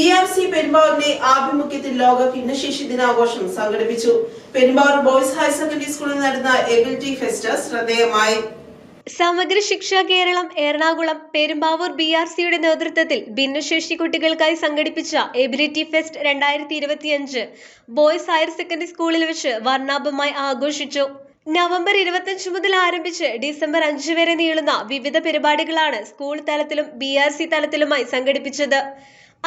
BRC പെരുമ്പാവൂരിന്റെ ആഭിമുഖ്യത്തിൽ ലോക ഭിന്നശേഷി ദിനാഘോഷം സംഘടിപ്പിച്ചു. പെരുമ്പാവൂർ ബോയ്സ് ഹയർ സെക്കൻഡറി സ്കൂളിൽ നടന്ന എബിലിറ്റി ഫെസ്റ്റ് ശ്രദ്ധേയമായി. സമഗ്ര ശിക്ഷ കേരളം എറണാകുളം പെരുമ്പാവൂർ BRCയുടെ നേതൃത്വത്തിൽ ഭിന്നശേഷി കുട്ടികൾക്കായി സംഘടിപ്പിച്ച ability fest 2025 boys higher secondary സ്കൂളിൽ വെച്ച് വർണ്ണാഭമായി ആഘോഷിച്ചു. നവംബർ 25 മുതൽ ആരംഭിച്ച് ഡിസംബർ 5 വരെ നീളുന്ന വിവിധ പരിപാടികളാണ് സ്കൂൾ തലത്തിലും BRC തലത്തിലുമായി സംഘടിപ്പിച്ചത്.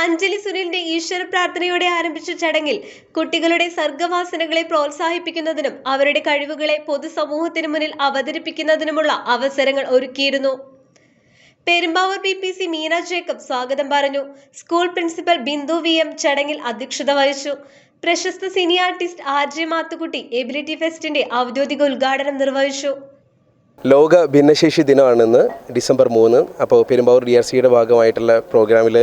അഞ്ജലി സുനിലിന്റെ ഈശ്വര പ്രാർത്ഥനയോടെ ആരംഭിച്ച ചടങ്ങിൽ കുട്ടികളുടെ സർഗവാസനകളെ പ്രോത്സാഹിപ്പിക്കുന്നതിനും അവരുടെ കഴിവുകളെ പൊതുസമൂഹത്തിന് മുന്നിൽ അവതരിപ്പിക്കുന്നതിനുമുള്ള അവസരങ്ങൾ ഒരുക്കിയിരുന്നു. പെരുമ്പാവൂർ PPC മീന ജേക്കബ് സ്വാഗതം പറഞ്ഞു. സ്കൂൾ പ്രിൻസിപ്പൽ ബിന്ദു VM ചടങ്ങിൽ അധ്യക്ഷത വഹിച്ചു. പ്രശസ്ത cine artist RJ Mathukutty ability ഫെസ്റ്റിന്റെ ഔദ്യോഗിക ഉദ്ഘാടനം നിർവഹിച്ചു. ലോക ഭിന്നശേഷി ദിനമാണെന്ന് ഡിസംബർ 3. അപ്പോൾ പെരുമ്പാവൂർ DRCയുടെ ഭാഗമായിട്ടുള്ള പ്രോഗ്രാമിൽ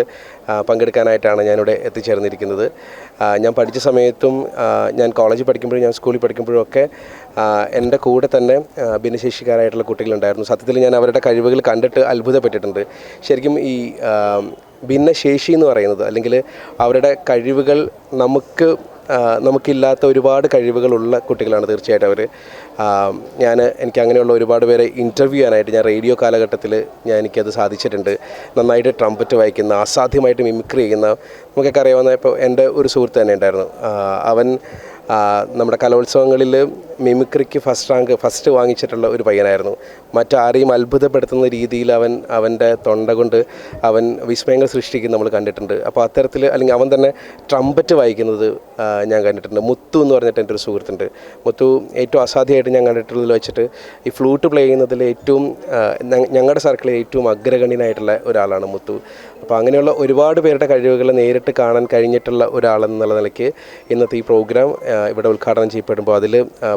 പങ്കെടുക്കാനായിട്ടാണ് ഞാനിവിടെ എത്തിച്ചേർന്നിരിക്കുന്നത്. ഞാൻ പഠിച്ച സമയത്തും ഞാൻ കോളേജിൽ പഠിക്കുമ്പോഴും ഞാൻ സ്കൂളിൽ പഠിക്കുമ്പോഴും ഒക്കെ എൻ്റെ കൂടെ തന്നെ ഭിന്നശേഷിക്കാരായിട്ടുള്ള കുട്ടികളുണ്ടായിരുന്നു. സത്യത്തിൽ ഞാൻ അവരുടെ കഴിവുകൾ കണ്ടിട്ട് അത്ഭുതപ്പെട്ടിട്ടുണ്ട്. ശരിക്കും ഈ ഭിന്നശേഷി എന്ന് പറയുന്നത് അല്ലെങ്കിൽ അവരുടെ കഴിവുകൾ നമുക്കില്ലാത്ത ഒരുപാട് കഴിവുകളുള്ള കുട്ടികളാണ് തീർച്ചയായിട്ടും അവർ. എനിക്ക് അങ്ങനെയുള്ള ഒരുപാട് പേരെ ഇൻ്റർവ്യൂ ചെയ്യാനായിട്ട് ഞാൻ റേഡിയോ കാലഘട്ടത്തിൽ എനിക്കത് സാധിച്ചിട്ടുണ്ട്. നന്നായിട്ട് ട്രംപറ്റ് വായിക്കുന്ന, അസാധ്യമായിട്ട് മിമിക്രി ചെയ്യുന്ന, നമുക്കൊക്കെ അറിയാവുന്ന ഇപ്പോൾ എൻ്റെ ഒരു സുഹൃത്ത് തന്നെ ഉണ്ടായിരുന്നു. അവൻ നമ്മുടെ കലോത്സവങ്ങളിൽ മിമിക്രിക്ക് ഫസ്റ്റ് വാങ്ങിച്ചിട്ടുള്ള ഒരു പയ്യനായിരുന്നു. മറ്റാരെയും അത്ഭുതപ്പെടുത്തുന്ന രീതിയിൽ അവൻ്റെ തൊണ്ട കൊണ്ട് അവൻ വിസ്മയങ്ങൾ സൃഷ്ടിക്കുന്നത് നമ്മൾ കണ്ടിട്ടുണ്ട്. അപ്പോൾ അത്തരത്തിൽ അല്ലെങ്കിൽ അവൻ തന്നെ ട്രംപറ്റ് വായിക്കുന്നത് ഞാൻ കണ്ടിട്ടുണ്ട്. മുത്തു എന്ന് പറഞ്ഞിട്ട് എൻ്റെ ഒരു സുഹൃത്തുണ്ട്. മുത്തു ഏറ്റവും അസാധ്യമായിട്ട് ഞാൻ കണ്ടിട്ടുള്ളതിൽ വെച്ചിട്ട് ഈ ഫ്ലൂട്ട് പ്ലേ ചെയ്യുന്നതിൽ ഞങ്ങളുടെ സർക്കിളിൽ ഏറ്റവും അഗ്രഗണ്യനായിട്ടുള്ള ഒരാളാണ് മുത്തു. അപ്പോൾ അങ്ങനെയുള്ള ഒരുപാട് പേരുടെ കഴിവുകൾ നേരിട്ട് കാണാൻ കഴിഞ്ഞിട്ടുള്ള ഒരാളെന്നുള്ള നിലയ്ക്ക് ഇന്നത്തെ ഈ പ്രോഗ്രാം ഇവിടെ ഉദ്ഘാടനം ചെയ്യപ്പെടുമ്പോൾ അതിൽ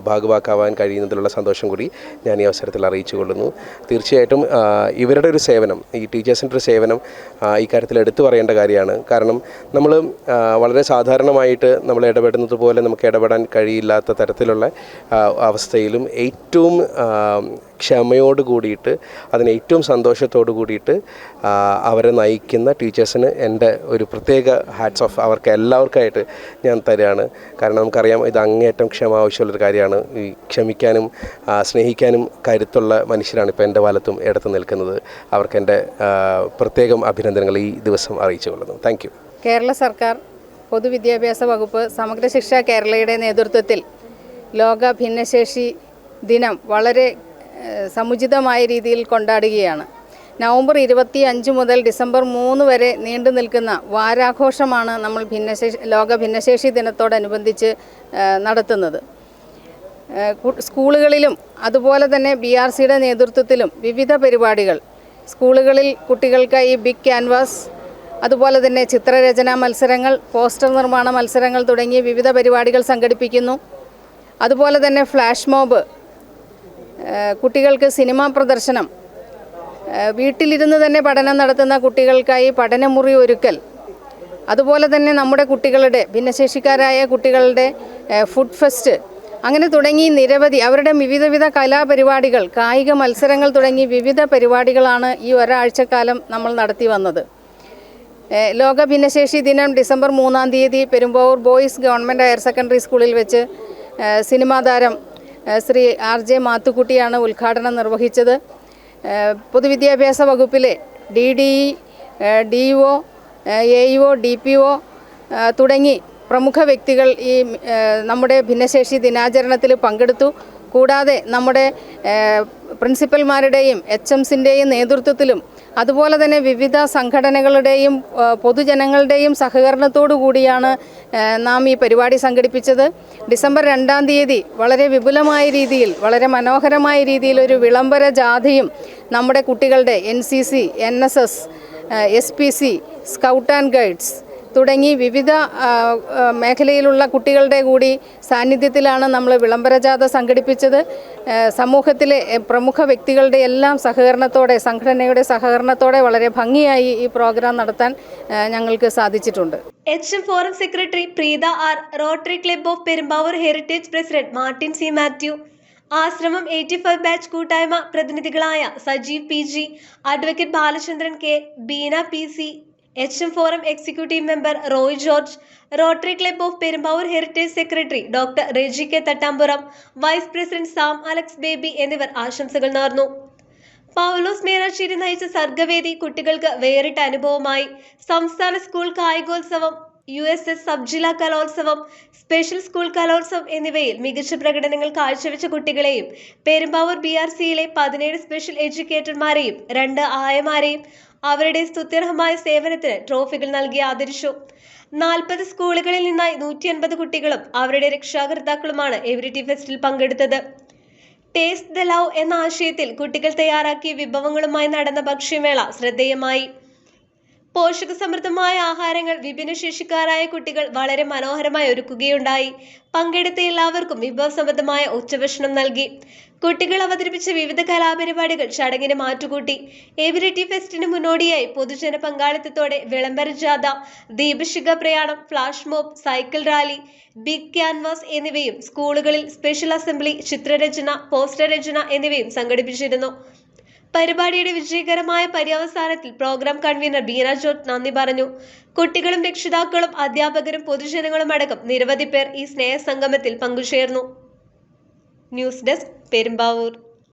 ഭാഗവാക്കാവാൻ കഴിയുന്നതിലുള്ള സന്തോഷം കൂടി ഞാൻ ഈ അവസരത്തിൽ അറിയിച്ചു കൊള്ളുന്നു. തീർച്ചയായിട്ടും ഇവരുടെ ഒരു സേവനം, ഈ ടീച്ചേഴ്സിൻ്റെ ഒരു സേവനം ഈ കാര്യത്തിൽ എടുത്തു പറയേണ്ട കാര്യമാണ്. കാരണം നമ്മൾ വളരെ സാധാരണമായിട്ട് നമ്മൾ ഇടപെടുന്നത് പോലെ നമുക്ക് ഇടപെടാൻ കഴിയില്ലാത്ത തരത്തിലുള്ള അവസ്ഥയിലും ഏറ്റവും ക്ഷമയോട് കൂടിയിട്ട് അതിന് ഏറ്റവും സന്തോഷത്തോടു കൂടിയിട്ട് അവരെ നയിക്കുന്ന ടീച്ചേഴ്സിന് എൻ്റെ ഒരു പ്രത്യേക ഹാറ്റ്സ് ഓഫ് അവർക്ക് എല്ലാവർക്കായിട്ട് ഞാൻ തരികയാണ്. കാരണം നമുക്കറിയാം ഇത് അങ്ങേയറ്റം ക്ഷമ ആവശ്യമുള്ളൊരു കാര്യമാണ്. ഈ ക്ഷമിക്കാനും സ്നേഹിക്കാനും കരുത്തുള്ള മനുഷ്യരാണ് ഇപ്പോൾ എൻ്റെ വലത്തും ഇടത്ത് നിൽക്കുന്നത്. അവർക്ക് എൻ്റെ പ്രത്യേകം അഭിനന്ദനങ്ങൾ ഈ ദിവസം അറിയിച്ചു കൊള്ളുന്നു. Thank you. കേരള സർക്കാർ പൊതുവിദ്യാഭ്യാസ വകുപ്പ് സമഗ്ര ശിക്ഷ കേരളയുടെ നേതൃത്വത്തിൽ ലോക ഭിന്നശേഷി ദിനം വളരെ സമുചിതമായ രീതിയിൽ കൊണ്ടാടുകയാണ്. നവംബർ 25 മുതൽ ഡിസംബർ 3 വരെ നീണ്ടു നിൽക്കുന്ന വാരാഘോഷമാണ് നമ്മൾ ലോക ഭിന്നശേഷി ദിനത്തോടനുബന്ധിച്ച് നടത്തുന്നത്. സ്കൂളുകളിലും അതുപോലെ തന്നെ BRCയുടെ നേതൃത്വത്തിലും വിവിധ പരിപാടികൾ, സ്കൂളുകളിൽ കുട്ടികൾക്കായി ബിഗ് ക്യാൻവാസ്, അതുപോലെ തന്നെ ചിത്രരചനാ മത്സരങ്ങൾ, പോസ്റ്റർ നിർമ്മാണ മത്സരങ്ങൾ തുടങ്ങിയ വിവിധ പരിപാടികൾ സംഘടിപ്പിക്കുന്നു. അതുപോലെ തന്നെ ഫ്ലാഷ് മോബ്, കുട്ടികൾക്ക് സിനിമാ പ്രദർശനം, വീട്ടിലിരുന്ന് തന്നെ പഠനം നടത്തുന്ന കുട്ടികൾക്കായി പഠനമുറി ഒരുക്കൽ, അതുപോലെ തന്നെ നമ്മുടെ കുട്ടികളുടെ ഭിന്നശേഷിക്കാരായ കുട്ടികളുടെ ഫുഡ് ഫെസ്റ്റ്, അങ്ങനെ തുടങ്ങി നിരവധി അവരുടെ വിവിധ കലാപരിപാടികൾ, കായിക മത്സരങ്ങൾ തുടങ്ങി വിവിധ പരിപാടികളാണ് ഈ ഒരാഴ്ചക്കാലം നമ്മൾ നടത്തി വന്നത്. ലോക ഭിന്നശേഷി ദിനം ഡിസംബർ 3-ാം തീയതി Perumbavoor boys government higher secondary സ്കൂളിൽ വെച്ച് സിനിമാ താരം ശ്രീ RJ മാത്തുക്കുട്ടിയാണ് ഉദ്ഘാടനം നിർവഹിച്ചത്. പൊതുവിദ്യാഭ്യാസ വകുപ്പിലെ DDE, DO, AEO, DPO തുടങ്ങി പ്രമുഖ വ്യക്തികൾ ഈ നമ്മുടെ ഭിന്നശേഷി ദിനാചരണത്തിൽ പങ്കെടുത്തു. കൂടാതെ നമ്മുടെ പ്രിൻസിപ്പൽമാരുടെയും HMസിൻ്റെയും നേതൃത്വത്തിലും അതുപോലെ തന്നെ വിവിധ സംഘടനകളുടെയും പൊതുജനങ്ങളുടെയും സഹകരണത്തോടു കൂടിയാണ് നാം ഈ പരിപാടി സംഘടിപ്പിച്ചത്. ഡിസംബർ 2-ാം തീയതി വളരെ വിപുലമായ രീതിയിൽ, വളരെ മനോഹരമായ രീതിയിൽ ഒരു വിളംബര ജാഥയും നമ്മുടെ കുട്ടികളുടെ NCC, NSS, SPC, scout and guides തുടങ്ങി വിവിധ മേഖലയിലുള്ള കുട്ടികളുടെ കൂടി സാന്നിധ്യത്തിലാണ് നമ്മൾ വിളംബര ജാഥ സംഘടിപ്പിച്ചത്. സമൂഹത്തിലെ പ്രമുഖ വ്യക്തികളുടെ എല്ലാം സഹകരണത്തോടെ, സംഘടനയുടെ സഹകരണത്തോടെ വളരെ ഭംഗിയായി ഈ പ്രോഗ്രാം നടത്താൻ ഞങ്ങൾക്ക് സാധിച്ചിട്ടുണ്ട്. HM forum secretary Preetha R, rotary club of Perumbavoor heritage president Martin C. Mathew, Ashramam 85 batch കൂട്ടായ്മ പ്രതിനിധികളായ Sajeev PG, advocate Balachandran K, Beena PC, HM forum executive member Roy George, rotary club of Perumbavoor heritage secretary doctor Reji K Thattampuram, vice president Sam Alex Baby എന്നിവർ ആശംസകൾ നേർന്നു. പൗലോസ് മേനാശ്ശേരി നയിച്ച സർഗവേദി കുട്ടികൾക്ക് വേറിട്ട അനുഭവമായി. സംസ്ഥാന സ്കൂൾ കായികോത്സവം, USS സബ് ജില്ലാ കലോത്സവം, സ്പെഷ്യൽ സ്കൂൾ കലോത്സവം എന്നിവയിൽ മികച്ച പ്രകടനങ്ങൾ കാഴ്ചവെച്ച കുട്ടികളെയും പെരുമ്പാവൂർ BRCയിലെ 17 സ്പെഷ്യൽ എഡ്യൂക്കേറ്റർമാരെയും 2 ആയമാരെയും അവരുടെ സ്തുത്യർഹമായ സേവനത്തിന് ട്രോഫികൾ നൽകി ആദരിച്ചു. 40 സ്കൂളുകളിൽ നിന്നായി 150 കുട്ടികളും അവരുടെ രക്ഷാകർത്താക്കളുമാണ് എബിലിറ്റി ഫെസ്റ്റിൽ പങ്കെടുത്തത്. ടേസ്റ്റ് ദ ലവ് എന്ന ആശയത്തിൽ കുട്ടികൾ തയ്യാറാക്കിയ വിഭവങ്ങളുമായി നടന്ന ഭക്ഷ്യമേള ശ്രദ്ധേയമായി. പോഷകസമൃദ്ധമായ ആഹാരങ്ങൾ വിഭിന്നശേഷിക്കാരായ കുട്ടികൾ വളരെ മനോഹരമായി ഒരുക്കുകയുണ്ടായി. പങ്കെടുത്ത എല്ലാവർക്കും വിഭവസമൃദ്ധമായ ഉച്ചഭക്ഷണം നൽകി. കുട്ടികൾ അവതരിപ്പിച്ച വിവിധ കലാപരിപാടികൾ ചടങ്ങിന് മാറ്റുകൂട്ടി. എബിലിറ്റി ഫെസ്റ്റിന് മുന്നോടിയായി പൊതുജന പങ്കാളിത്തത്തോടെ വിളംബര ജാഥ, ദീപശിഖ പ്രയാണം, flash mob, cycle rally, big canvas എന്നിവയും സ്കൂളുകളിൽ സ്പെഷ്യൽ അസംബ്ലി, ചിത്രരചന, പോസ്റ്റർ രചന എന്നിവയും സംഘടിപ്പിച്ചിരുന്നു. പരിപാടിയുടെ വിജയകരമായ പര്യവസാനത്തിൽ പ്രോഗ്രാം കൺവീനർ ബീന ജോർജ് നന്ദി പറഞ്ഞു. കുട്ടികളും രക്ഷിതാക്കളും അധ്യാപകരും പൊതുജനങ്ങളും അടക്കം നിരവധി പേർ ഈ സ്നേഹസംഗമത്തിൽ പങ്കുചേർന്നു. News desk, Perumbavoor.